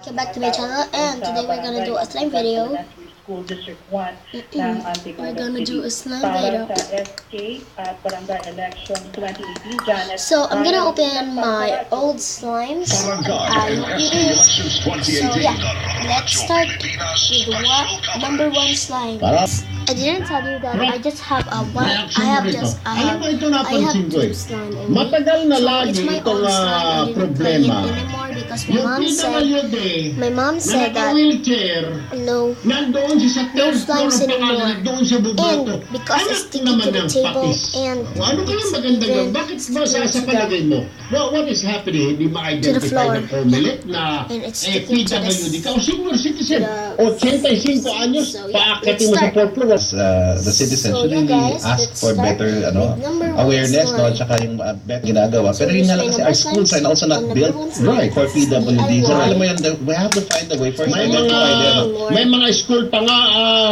welcome back to my channel, and today we're gonna do a slime video. School District 1 ng We're gonna do a slime para video. sa SK at Barangay Election 2018. So I'm gonna open my old slimes. I hope you do. So yeah, let's start with number one slime. I didn't tell you that I just have one. I have two slime. Matagal na lagi It's my itong own slime. I didn't play it problema. anymore because Yung my mom said that wheelchair, no. nandoon siya sa third floor slimes ng anymore. pangalan, doon siya buboto. And because it's Anak sticky naman to the ng table patis. and Ano kaya it's maganda yun? even Bakit ba sa palagay mo? What is happening? Hindi ma-identify floor. ng Comelec na And it's sticking to PWD the ka o senior citizen. the 85 anyos, So, yeah, paakyatin mo let's sa fourth floor. The citizens So, should yeah, really guys, ask let's for start better with number one awareness, no, slime. at saka yung ginagawa. So, Pero yun nga lang here's kasi my our number schools are also not one built slime. for PWD. So DIY. alam mo yun, we have to find a way for us to May identify them. may mga school pa nga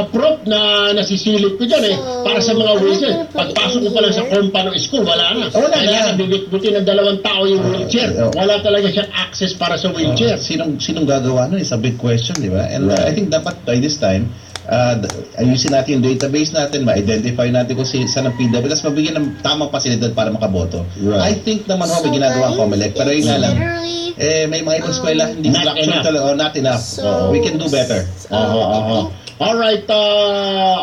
prop na nasisilip ko dyan So, para sa mga I'm wheelchair. not gonna put it Pagpasok ko in pa lang sa here. compound ng school, wala na. Wala na. Kailangan bibit-butin ng 2 tao yung wheelchair. Wala talaga siyang access para sa wheelchair. Sinong gagawa nun is a big question, di ba? And I think dapat by this time, ayusin natin yung database natin, ma-identify natin kung saan ang PW, tapos mabigyan ng tamang pasilidad para makaboto. I think naman may ginagawa ang Comelec, pero yun nga lang, may mga ibang eskwela, hindi Not actually enough. talaga, not enough. So, We can do better. Alright,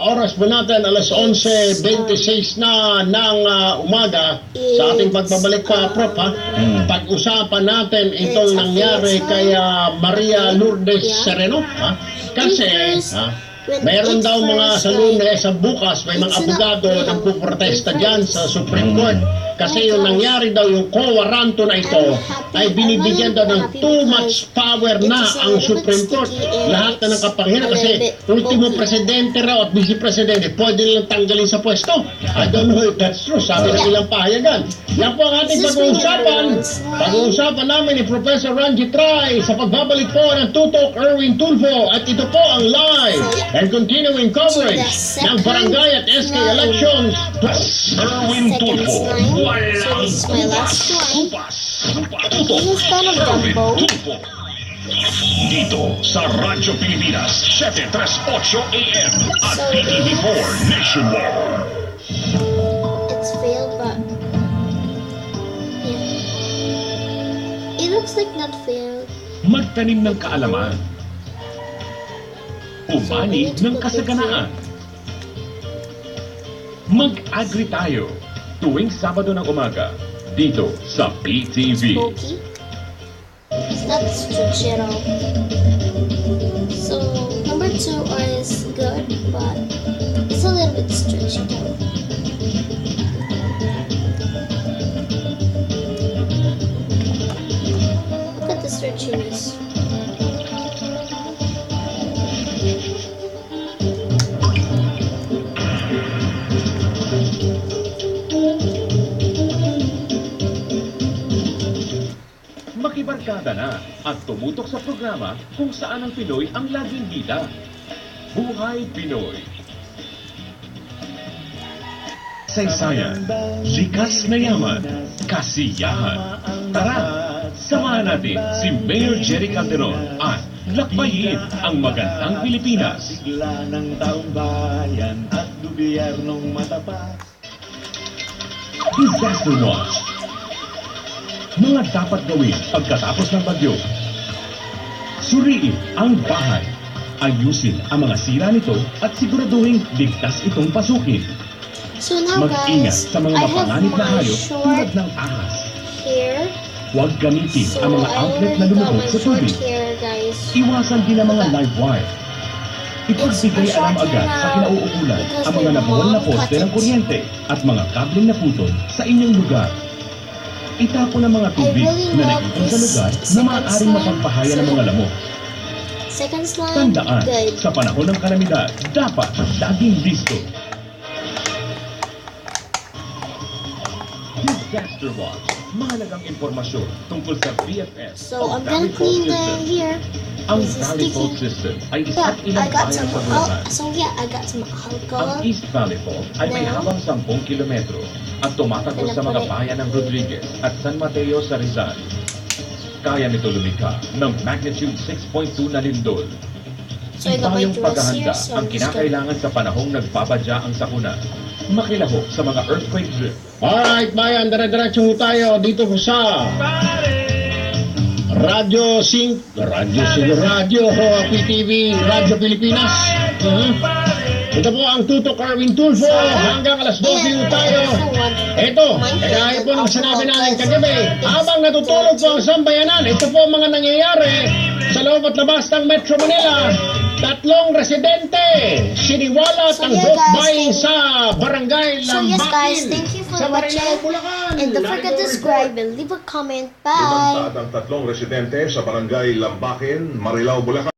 oras po natin, alas 11:26 na ng umaga sa ating pagbabalik pa, Prof, ha? Pag-usapan natin itong nangyari kay Maria Lourdes Sereno, ha? Kasi, meron daw mga salune sa bukas, may mga abogado na puprotesta dyan sa Supreme Court. Kasi yung nangyari daw, yung co-warranto na ito, ay binibigyan daw ng too much power na ang Supreme Court. Lahat na ng kapangyarihan kasi ultimo presidente raw at vice-presidente, pwede nilang tanggalin sa pwesto. I don't know if that's true, sabi ng ilang pahayagan. Yan po ang ating pag-uusapan. Pag-uusapan namin ni Professor Ranji Trai sa pagbabalik po ng Tutok Erwin Tulfo. At ito po ang live and continuing coverage ng Barangay at SK Elections. Erwin Tulfo. So this is my last one. This is kind of jumbo. Dito sa Radyo Pilipinas, 738 AM at PTV4 Nationwide. It's failed, but yeah, it looks like not failed. Magtanim ng kaalaman. Umani ng kasaganaan. Mag-agri tayo tuwing Sabado ng umaga dito sa PTV. Smoky. It's not stretchy at all. So number 2 is good, but it's a little bit stretchy though. Look at the stretchiness. Makibarkada na at tumutok sa programa kung saan ang Pinoy ang laging bida. Buhay Pinoy. Saysayan, likas na yaman, kasiyahan. Tara, samahan natin si Mayor Jerry Calderon at lakbayin ang magandang Pilipinas. Sigla ng taong bayan at gobyernong matapat. Disaster Watch. Mga dapat gawin pagkatapos ng bagyo. Suriin ang bahay. Ayusin ang mga sira nito at siguraduhin ligtas itong pasukin. So now Mag-ingat guys, sa mga I have mapanganib na my hayop tulad short ng ahas. hair. Huwag gamitin So ang mga I outlet already na got lumubog my sa short tubig. hair, guys. Iwasan din ang mga live wire. Ipagbigay alam agad sa kinauukulan ang mga nabuwal na poste ng kuryente at mga kableng naputol sa inyong lugar. Itapon ang mga tubig na nagipon sa lugar na maaaring mapagpahaya ng mga lamok. Second slime, Tandaan, good. sa panahon ng kalamidad, dapat laging listo. Disaster Watch. Mahalagang impormasyon tungkol sa BFS So o I'm gonna Valley Fault clean the System. hair. Ang This is Valley Fault sticky. System ay Yeah, isa't I ilang got bayan some. sa Bulacan. I got some Ang alcohol. East Valley Fault ay may Now, habang 10 kilometro at tumatagos sa mga bayan ng Rodriguez at San Mateo sa Rizal. kaya nito lumikha ng magnitude 6.2 na lindol. So I got my Ibayong tools paghahanda here, so ang I'm just gonna... kinakailangan sa panahong nagpapadya ang sakuna. Makilahok sa mga earthquake drill. Alright, bayan, dire-diretso tayo dito po sa Radyo PTV, Radyo Pilipinas. Ito po ang Tutok Erwin Tulfo. Hanggang alas 12 tayo. Ito, kagaya po ng sinabi namin kagabi, habang natutulog po ang sambayanan, ito po ang mga nangyayari sa loob at labas ng Metro Manila. 3 residente siniwalat ang vote buying sa barangay So yes guys, Lambakin thank you for sa Marilao, watching. Bulacan. And don't forget to subscribe and leave a comment. Bye! Lumantad ang 3 residente sa barangay Lambakin, Marilao, Bulacan.